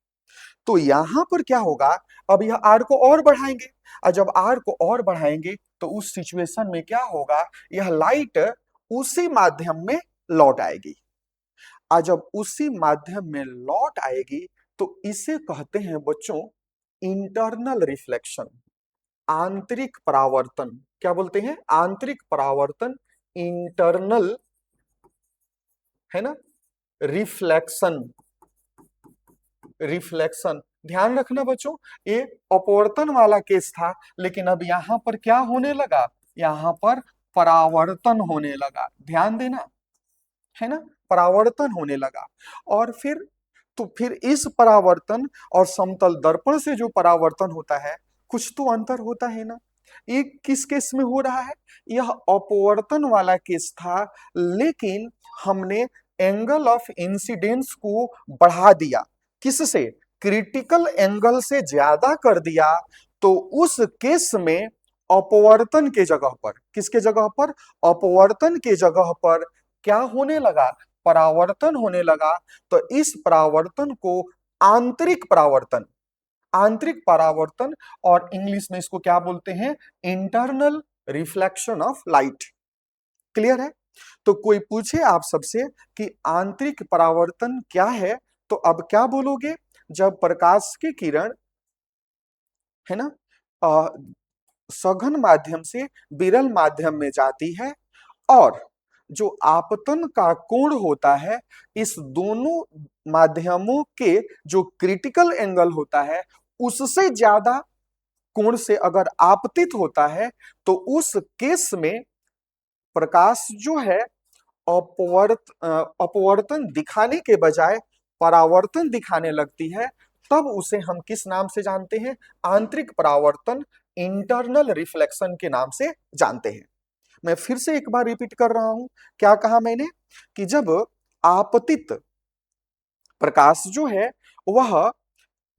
S1: तो यहां पर क्या होगा, अब यह आर को और बढ़ाएंगे, और जब आर को और बढ़ाएंगे तो उस सिचुएशन में क्या होगा, यह लाइट उसी माध्यम में लौट आएगी, और जब उसी माध्यम में लौट आएगी तो इसे कहते हैं बच्चों इंटरनल रिफ्लेक्शन, आंतरिक परावर्तन। क्या बोलते हैं, आंतरिक परावर्तन, इंटरनल, है ना, रिफ्लेक्शन। रिफ्लेक्शन, ध्यान रखना बच्चों, ये अपवर्तन वाला केस था, लेकिन अब यहां पर क्या होने लगा, यहां पर परावर्तन होने लगा। ध्यान देना, है ना, परावर्तन होने लगा। और फिर इस परावर्तन और समतल दर्पण से जो परावर्तन होता है कुछ तो अंतर होता है ना। ये किस केस में हो रहा है, यह अपवर्तन वाला केस था, लेकिन हमने एंगल ऑफ इंसिडेंस को बढ़ा दिया, किससे, क्रिटिकल एंगल से ज्यादा कर दिया, तो उस केस में अपवर्तन के जगह पर, किसके जगह पर, अपवर्तन के जगह पर क्या होने लगा, परावर्तन होने लगा। तो इस परावर्तन को आंतरिक परावर्तन, आंतरिक परावर्तन, और इंग्लिश में इसको क्या बोलते हैं, internal reflection of light. Clear है? तो कोई पूछे आप सबसे कि आंतरिक परावर्तन क्या है, तो अब क्या बोलोगे, जब प्रकाश की किरण, है ना, सघन माध्यम से विरल माध्यम में जाती है, और जो आपतन का कोण होता है, इस दोनों माध्यमों के जो क्रिटिकल एंगल होता है उससे ज्यादा कोण से अगर आपतित होता है, तो उस केस में प्रकाश जो है अपवर्तन दिखाने के बजाय परावर्तन दिखाने लगती है, तब उसे हम किस नाम से जानते हैं, आंतरिक परावर्तन, इंटरनल रिफ्लेक्शन के नाम से जानते हैं। मैं फिर से एक बार रिपीट कर रहा हूं, क्या कहा मैंने, कि जब आपतित प्रकाश जो है, वह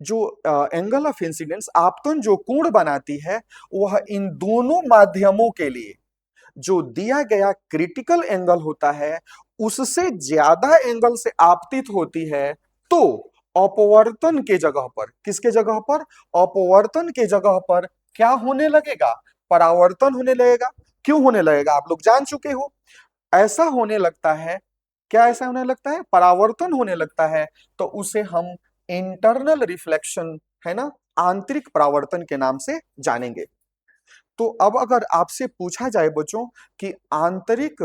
S1: जो एंगल ऑफ इंसिडेंस, आपतन जो कोण बनाती है, वह इन दोनों माध्यमों के लिए जो दिया गया क्रिटिकल एंगल होता है उससे ज्यादा एंगल से आपतित होती है, तो अपवर्तन के जगह पर, किसके जगह पर, अपवर्तन के जगह पर क्या होने लगेगा, परावर्तन होने लगेगा। क्यों होने लगेगा, आप लोग जान चुके हो। ऐसा होने लगता है, क्या ऐसा होने लगता है, परावर्तन होने लगता है, तो उसे हम इंटरनल रिफ्लेक्शन, है ना, आंतरिक परावर्तन के नाम से जानेंगे। तो अब अगर आपसे पूछा जाए बच्चों कि आंतरिक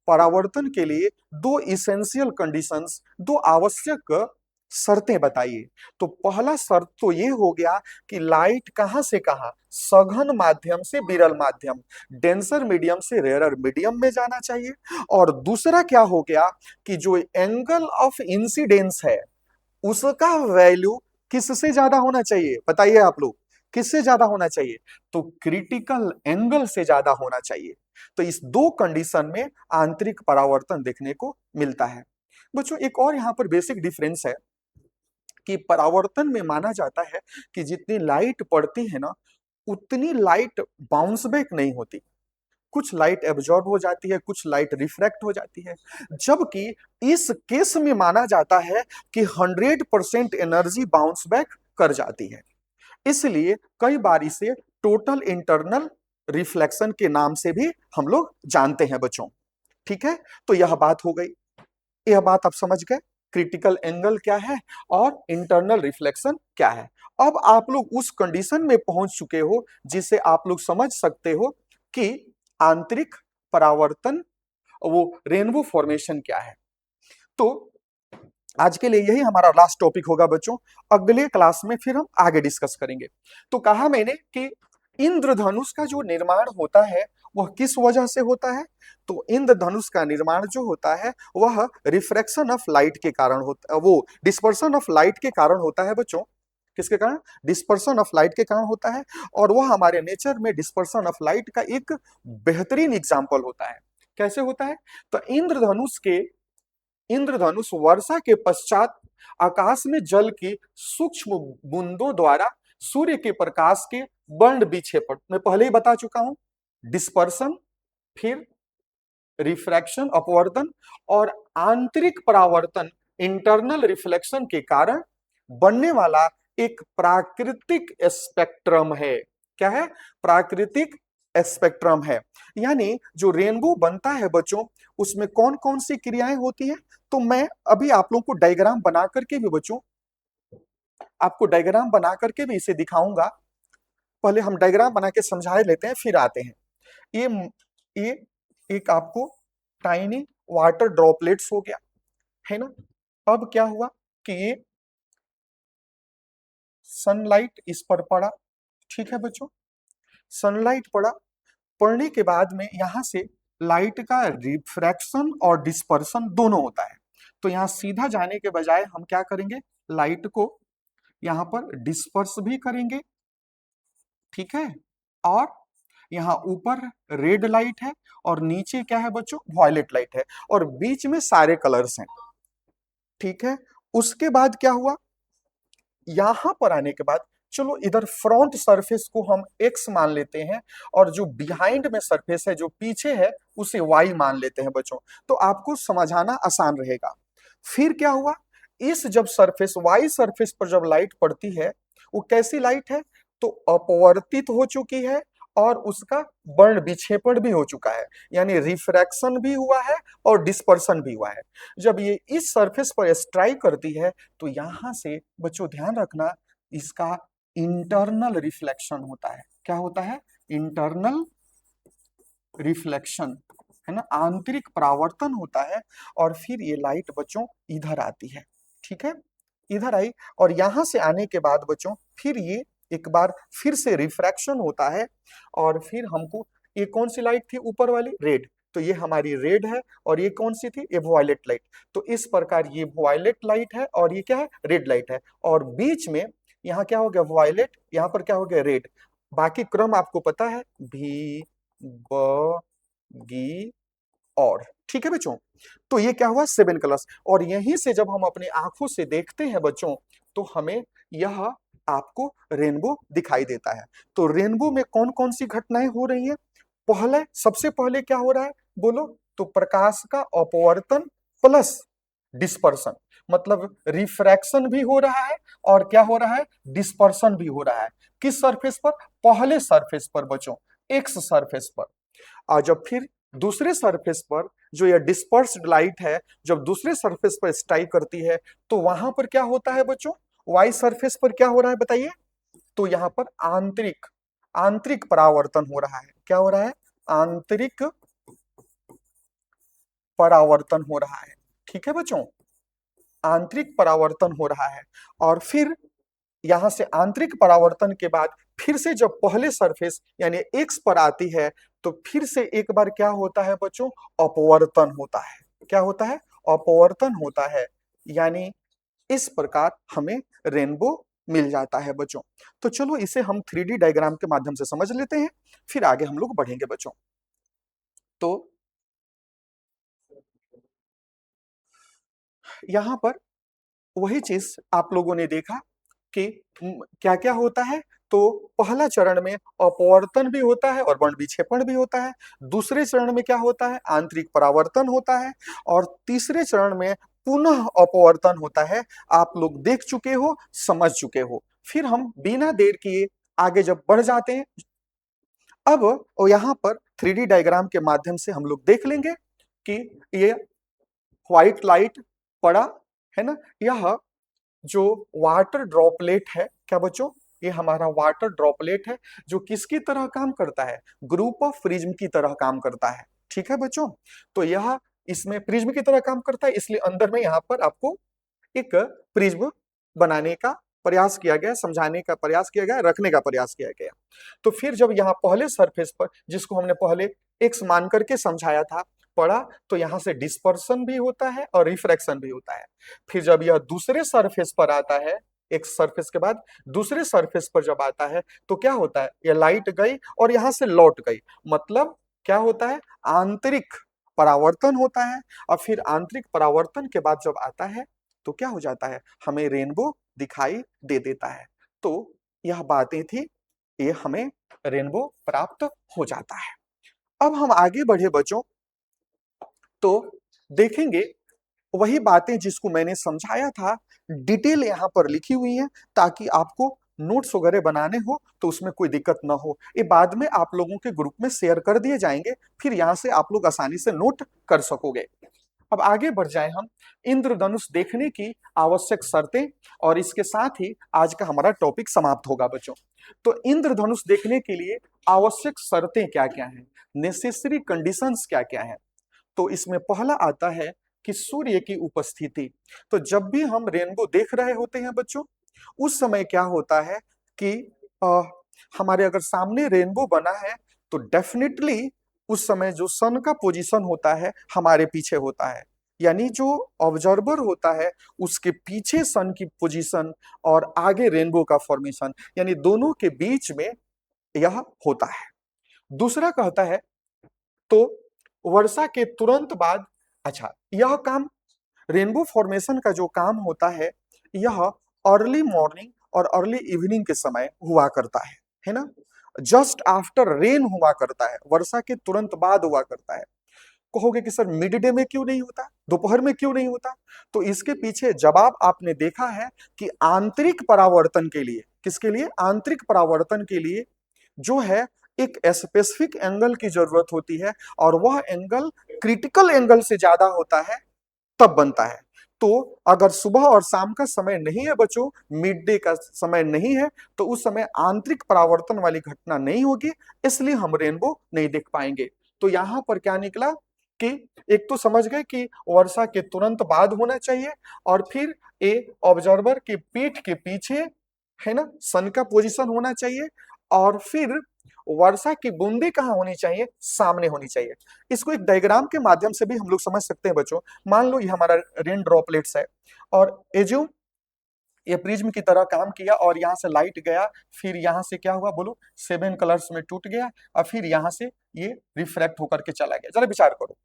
S1: परावर्तन के लिए दो इसेंशियल कंडीशंस, दो आवश्यक शर्तें बताइए, तो पहला शर्त तो ये हो गया कि लाइट कहां से कहां, सघन माध्यम से विरल माध्यम, डेंसर मीडियम से रेयरर मीडियम में जाना चाहिए। और दूसरा क्या हो गया कि जो एंगल ऑफ इंसिडेंस है उसका वैल्यू किससे ज्यादा होना चाहिए, बताइए आप लोग, किससे ज्यादा होना चाहिए, तो क्रिटिकल एंगल से ज्यादा होना चाहिए। तो इस दो कंडीशन में आंतरिक परावर्तन देखने को मिलता है। बच्चों एक और यहां पर बेसिक डिफरेंस है, कि परावर्तन में माना जाता है कि जितनी लाइट पड़ती है ना, उतनी लाइट बाउंस बैक नहीं होती। कुछ लाइट एब्जॉर्ब हो जाती है, कुछ लाइट रिफ्रैक्ट हो जाती है। जबकि इस केस में माना जाता है कि 100% एनर्जी बाउंस बैक कर जाती है। इसलिए कई बार इसे टोटल इंटरनल रिफ्लेक्शन के नाम से भी हम लोग जानते हैं बच्चों। ठीक है, तो यह बात हो गई। यह बात आप समझ गए, क्रिटिकल एंगल क्या है और इंटरनल रिफ्लेक्शन क्या है। अब आप लोग उस कंडीशन में पहुंच चुके हो जिसे आप लोग समझ सकते हो कि आंतरिक परावर्तन, वो रेनबो फॉर्मेशन क्या है। तो आज के लिए यही हमारा लास्ट टॉपिक होगा बच्चों। अगले क्लास में फिर हम आगे डिस्कस करेंगे। तो कहा मैंने कि इंद्रधनुष का जो निर्माण होता है वह किस वजह से होता है। तो इंद्रधनुष का निर्माण जो होता है वह रिफ्रैक्शन ऑफ लाइट के कारण होता है, वो डिस्पर्सन ऑफ लाइट के कारण होता है बच्चों। किसके कारण? डिस्पर्सन ऑफ लाइट के कारण होता है। और वह हमारे नेचर में डिस्पर्सन ऑफ लाइट का एक बेहतरीन एग्जाम्पल होता है। कैसे होता है? तो इंद्रधनुष वर्षा के पश्चात आकाश में जल की सूक्ष्म बूंदों द्वारा सूर्य के प्रकाश के वर्ण विक्षेपण, मैं पहले ही बता चुका हूं, डिस्पर्सन, फिर रिफ्रैक्शन अपवर्तन और आंतरिक परावर्तन इंटरनल रिफ्लेक्शन के कारण बनने वाला एक प्राकृतिक स्पेक्ट्रम है। क्या है? प्राकृतिक स्पेक्ट्रम है। यानी जो रेनबो बनता है बच्चों, उसमें कौन कौन सी क्रियाएं होती है। तो मैं अभी आप लोगों को डायग्राम बना करके भी बच्चों, आपको डायग्राम बना करके भी इसे दिखाऊंगा। पहले हम डायग्राम बना के समझा लेते हैं, फिर आते हैं। ये एक आपको टाइनी वाटर ड्रॉपलेट्स हो गया, है ना। अब क्या हुआ कि ये सनलाइट इस पर पड़ा। ठीक है बच्चों, सनलाइट पड़ा, पड़ने के बाद में यहां से लाइट का रिफ्रैक्शन और डिस्पर्सन दोनों होता है। तो यहां सीधा जाने के बजाय हम क्या करेंगे, लाइट को यहां पर डिस्पर्स भी करेंगे। ठीक है, और यहाँ ऊपर रेड लाइट है और नीचे क्या है बच्चों, वॉयलेट लाइट है, और बीच में सारे कलर्स हैं। ठीक है, उसके बाद क्या हुआ, यहां पर आने के बाद चलो इधर फ्रंट सरफेस को हम एक्स मान लेते हैं और जो बिहाइंड में सरफेस है, जो पीछे है, उसे वाई मान लेते हैं बच्चों। तो आपको समझाना आसान रहेगा। फिर क्या हुआ, इस जब सरफेस वाई सरफेस पर जब लाइट पड़ती है, वो कैसी लाइट है, तो अपवर्तित हो चुकी है और उसका वर्ण विक्षेपण भी हो चुका है। यानी रिफ्रैक्शन भी हुआ है और डिस्पर्सन भी हुआ है। जब ये इस सरफेस पर स्ट्राइक करती है तो यहां से बच्चों ध्यान रखना, इसका इंटरनल रिफ्लेक्शन होता है। क्या होता है? इंटरनल रिफ्लेक्शन, है ना, आंतरिक परावर्तन होता है। और फिर ये लाइट बच्चों इधर आती है। ठीक है, इधर आई और यहां से आने के बाद बच्चों फिर ये एक बार फिर से रिफ्रैक्शन होता है और फिर हमको, ये कौन सी लाइट थी ऊपर वाली, रेड, तो ये हमारी रेड है। और ये कौन सी थी, ये वॉयलेट लाइट। तो इस प्रकार ये वॉयलेट लाइट है और ये क्या है, रेड लाइट है। और बीच में यहाँ क्या हो गया, वॉयलेट, यहाँ पर क्या हो गया, रेड। बाकी क्रम आपको पता है, भी, ब, गी, और। ठीक है बच्चों, तो ये क्या हुआ, 7 कलर्स। और यहीं से जब हम अपनी आंखों से देखते हैं बच्चों, तो हमें यह आपको रेनबो दिखाई देता है। तो रेनबो में कौन कौन सी घटनाएं हो रही है, पहले सबसे पहले क्या हो रहा है बोलो, तो प्रकाश का अपवर्तन प्लस डिस्पर्सन, मतलब रिफ्रैक्शन भी हो रहा है और क्या हो रहा है, डिस्पर्सन भी हो रहा है। किस सरफेस पर, पहले सरफेस पर बच्चों, एक्स सरफेस पर। और जब फिर दूसरे सरफेस पर जो यह डिस्पर्स्ड लाइट है, जब दूसरे सरफेस पर स्ट्राइक करती है, तो वहां पर क्या होता है बच्चों, वाई सरफेस पर क्या हो रहा है बताइए, तो यहां पर आंतरिक आंतरिक परावर्तन हो रहा है। क्या हो रहा है, आंतरिक परावर्तन हो रहा है। ठीक है बच्चों, आंतरिक परावर्तन हो रहा है। और फिर यहां से आंतरिक परावर्तन के बाद फिर से जब पहले सरफेस यानी एक्स पर आती है, तो फिर से एक बार क्या होता है बच्चों, अपवर्तन होता है। क्या होता है, अपवर्तन होता है। यानी इस प्रकार हमें रेनबो मिल जाता है बच्चों। तो चलो इसे हम 3D डायग्राम के माध्यम से समझ लेते हैं, फिर आगे हम लोग बढ़ेंगे बच्चों। तो यहां पर वही चीज आप लोगों ने देखा कि क्या क्या होता है। तो पहला चरण में अपवर्तन भी होता है और वर्ण विक्षेपण भी होता है। दूसरे चरण में क्या होता है, आंतरिक परावर्तन होता है। और तीसरे चरण में पुनः अपवर्तन होता है। आप लोग देख चुके हो, समझ चुके हो। फिर हम बिना देर किए आगे जब बढ़ जाते हैं, अब यहाँ पर 3D डायग्राम के माध्यम से हम लोग देख लेंगे कि ये व्हाइट लाइट पड़ा है ना, यह जो वाटर ड्रॉपलेट है, क्या बच्चों, ये हमारा वाटर ड्रॉपलेट है जो किसकी तरह काम करता है, ग्रुप ऑफ प्रिज्म की तरह काम करता है। ठीक है बच्चों, तो यह इसमें प्रिज्म की तरह काम करता है, इसलिए अंदर में यहाँ पर आपको एक प्रिज्म बनाने का प्रयास किया गया, समझाने का प्रयास किया गया, रखने का प्रयास किया गया। तो फिर जब यहाँ पहले सरफेस पर, जिसको हमने पहले एक्स मान करके समझाया था, पढ़ा, तो यहाँ से डिस्पर्सन भी होता है और रिफ्रैक्शन भी होता है। फिर जब यह दूसरे सरफेस पर आता है, एक सरफेस के बाद दूसरे सरफेस पर जब आता है, तो क्या होता है, यह लाइट गई और यहाँ से लौट गई, मतलब क्या होता है, आंतरिक परावर्तन होता है। और फिर आंतरिक परावर्तन के बाद जब आता है तो क्या हो जाता है, हमें रेनबो दिखाई दे देता है। तो यह बातें थी, ये हमें रेनबो प्राप्त हो जाता है। अब हम आगे बढ़े बच्चों, तो देखेंगे वही बातें जिसको मैंने समझाया था, डिटेल यहाँ पर लिखी हुई है, ताकि आपको नोट्स वगैरह बनाने हो तो उसमें कोई दिक्कत ना हो। ये बाद में आप लोगों के ग्रुप में शेयर कर दिए जाएंगे, फिर यहाँ से आप लोग आसानी से नोट कर सकोगे। अब आगे बढ़ जाए हम, इंद्रधनुष देखने की आवश्यक शर्तें, और इसके साथ ही आज का हमारा टॉपिक समाप्त होगा बच्चों। तो इंद्रधनुष देखने के लिए आवश्यक शर्तें क्या क्या हैं, नेसेसरी कंडीशंस क्या क्या हैं। तो इसमें पहला आता है कि सूर्य की उपस्थिति। तो जब भी हम रेनबो देख रहे होते हैं बच्चों, उस समय क्या होता है कि अ, हमारे अगर सामने रेनबो बना है, तो डेफिनेटली उस समय जो सन का पोजीशन होता है हमारे पीछे होता है, यानी जो ऑब्जर्वर होता है उसके पीछे सन की पोजीशन और आगे रेनबो का फॉर्मेशन, यानी दोनों के बीच में यह होता है। दूसरा कहता है, तो वर्षा के तुरंत बाद, अच्छा, यह काम, रेनबो फॉर्मेशन का जो काम होता है, यह अर्ली मॉर्निंग और अर्ली इवनिंग के समय हुआ करता है ना, जस्ट आफ्टर रेन हुआ करता है, वर्षा के तुरंत बाद हुआ करता है। कहोगे कि सर मिड डे में क्यों नहीं होता, दोपहर में क्यों नहीं होता, तो इसके पीछे जवाब आपने देखा है कि आंतरिक परावर्तन के लिए, किसके लिए, आंतरिक परावर्तन के लिए जो है एक स्पेसिफिक एंगल की जरूरत होती है, और वह एंगल क्रिटिकल एंगल से ज्यादा होता है तब बनता है। तो अगर सुबह और शाम का समय नहीं है बच्चों, मिड डे का समय नहीं है, तो उस समय आंतरिक परावर्तन वाली घटना नहीं होगी, इसलिए हम रेनबो नहीं देख पाएंगे। तो यहां पर क्या निकला कि एक तो समझ गए कि वर्षा के तुरंत बाद होना चाहिए, और फिर ए ऑब्जर्वर के पीठ के पीछे, है ना, सन का पोजीशन होना चाहिए, और फिर वर्षा की बूंदे कहाँ होनी चाहिए, सामने होनी चाहिए। इसको एक डायग्राम के माध्यम से भी हम लोग समझ सकते हैं बच्चों। मान लो ये हमारा रेन ड्रॉपलेट्स है, और एज्यूम ये प्रिज्म की तरह काम किया, और यहाँ से लाइट गया, फिर यहाँ से क्या हुआ बोलो, 7 कलर्स में टूट गया, और फिर यहाँ से ये रिफ्रैक्ट होकर के चला गया। जरा विचार करो,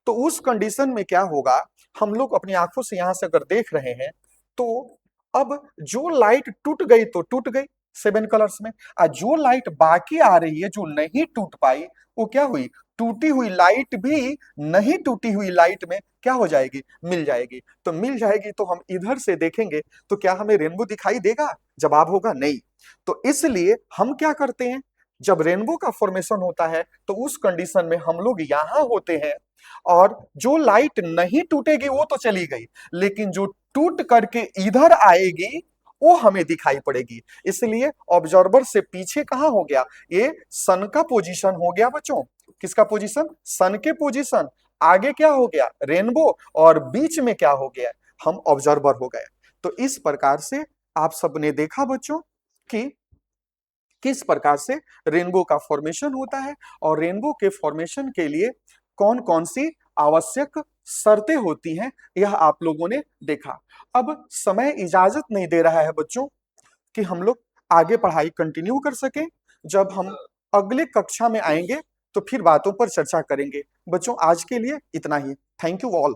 S1: तो उस कंडीशन में क्या होगा, हम लोग अपनी आंखों से यहां से अगर देख रहे हैं, तो अब जो लाइट टूट गई तो टूट गई 7 कलर्स में, और जो लाइट बाकी आ रही है, जो नहीं टूट पाई, वो क्या हुई, टूटी हुई लाइट भी नहीं टूटी हुई लाइट में क्या हो जाएगी, मिल जाएगी। तो मिल जाएगी तो हम इधर से देखेंगे तो क्या हमें रेनबो दिखाई देगा, जवाब होगा नहीं। तो इसलिए हम क्या करते हैं, जब रेनबो का फॉर्मेशन होता है तो उस कंडीशन में हम लोग यहां होते हैं, और जो लाइट नहीं टूटेगी वो तो चली गई, लेकिन जो टूट करके इधर आएगी वो हमें दिखाई पड़ेगी। इसलिए ऑब्जर्वर से पीछे कहां हो गया, ये सन का पोजीशन हो गया बच्चों। किसका पोजीशन, सन के पोजीशन। आगे क्या हो गया, रेनबो, और बीच में क्या हो गया, हम ऑब्जर्वर हो गए। तो इस प्रकार से आप सबने देखा बच्चों कि किस प्रकार से रेनबो का फॉर्मेशन होता है, और रेनबो के फॉर्मेशन के लिए कौन कौन सी आवश्यक शर्तें होती हैं, यह आप लोगों ने देखा। अब समय इजाजत नहीं दे रहा है बच्चों कि हम लोग आगे पढ़ाई कंटिन्यू कर सकें। जब हम अगले कक्षा में आएंगे तो फिर बातों पर चर्चा करेंगे। बच्चों आज के लिए इतना ही। Thank you all.